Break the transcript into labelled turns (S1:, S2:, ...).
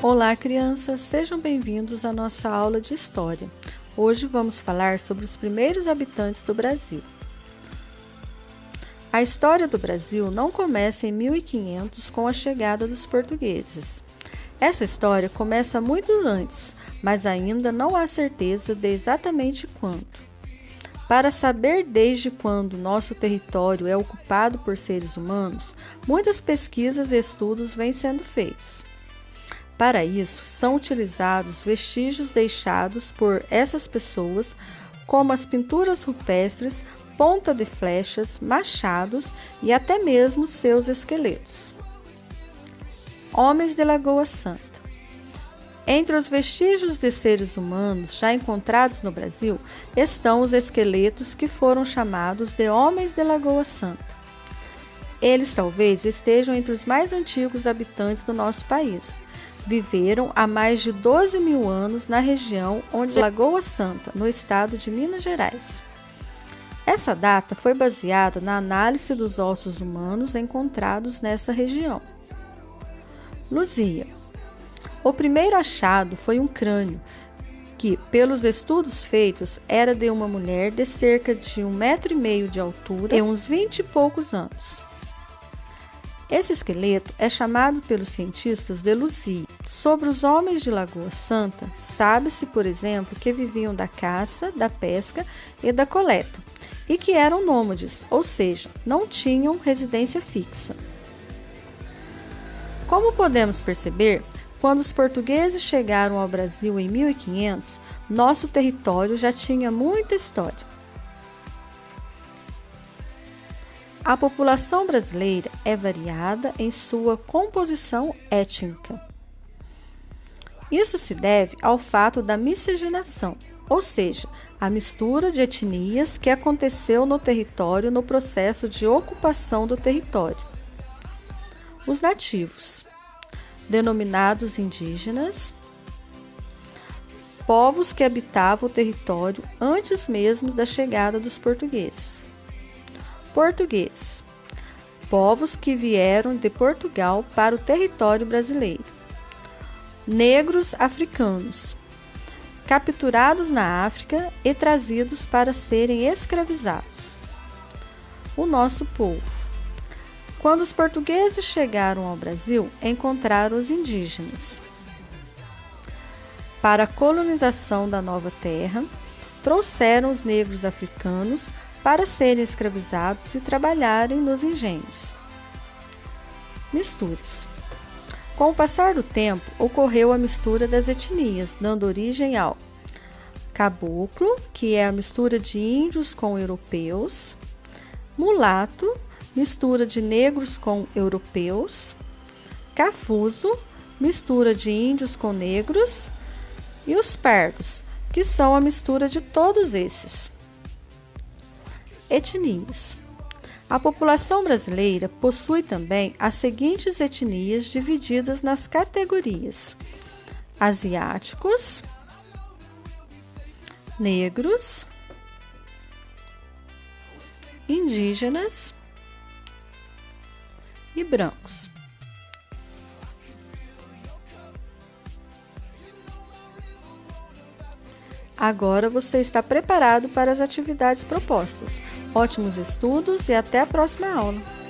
S1: Olá, crianças! Sejam bem-vindos à nossa aula de História. Hoje vamos falar sobre os primeiros habitantes do Brasil. A história do Brasil não começa em 1500 com a chegada dos portugueses. Essa história começa muito antes, mas ainda não há certeza de exatamente quando. Para saber desde quando nosso território é ocupado por seres humanos, muitas pesquisas e estudos vêm sendo feitos. Para isso, são utilizados vestígios deixados por essas pessoas, como as pinturas rupestres, ponta de flechas, machados e até mesmo seus esqueletos. Homens de Lagoa Santa. Entre os vestígios de seres humanos já encontrados no Brasil estão os esqueletos que foram chamados de Homens de Lagoa Santa. Eles talvez estejam entre os mais antigos habitantes do nosso país. Viveram há mais de 12 mil anos na região onde Lagoa Santa, no estado de Minas Gerais. Essa data foi baseada na análise dos ossos humanos encontrados nessa região. Luzia. O primeiro achado foi um crânio, que, pelos estudos feitos, era de uma mulher de cerca de 1,5 metro de altura e uns 20 e poucos anos. Esse esqueleto é chamado pelos cientistas de Luzia. Sobre os homens de Lagoa Santa, sabe-se, por exemplo, que viviam da caça, da pesca e da coleta, e que eram nômades, ou seja, não tinham residência fixa. Como podemos perceber, quando os portugueses chegaram ao Brasil em 1500, nosso território já tinha muita história. A população brasileira é variada em sua composição étnica. Isso se deve ao fato da miscigenação, ou seja, a mistura de etnias que aconteceu no território no processo de ocupação do território. Os nativos, denominados indígenas, povos que habitavam o território antes mesmo da chegada dos portugueses. Português, povos que vieram de Portugal para o território brasileiro. Negros africanos, capturados na África e trazidos para serem escravizados. O nosso povo. Quando os portugueses chegaram ao Brasil, encontraram os indígenas. Para a colonização da nova terra, trouxeram os negros africanos para serem escravizados e trabalharem nos engenhos. Misturas. Com o passar do tempo, ocorreu a mistura das etnias, dando origem ao caboclo, que é a mistura de índios com europeus, mulato, mistura de negros com europeus, cafuso, mistura de índios com negros, e os pardos, que são a mistura de todos esses. Etnias. A população brasileira possui também as seguintes etnias divididas nas categorias: asiáticos, negros, indígenas e brancos. Agora você está preparado para as atividades propostas. Ótimos estudos e até a próxima aula!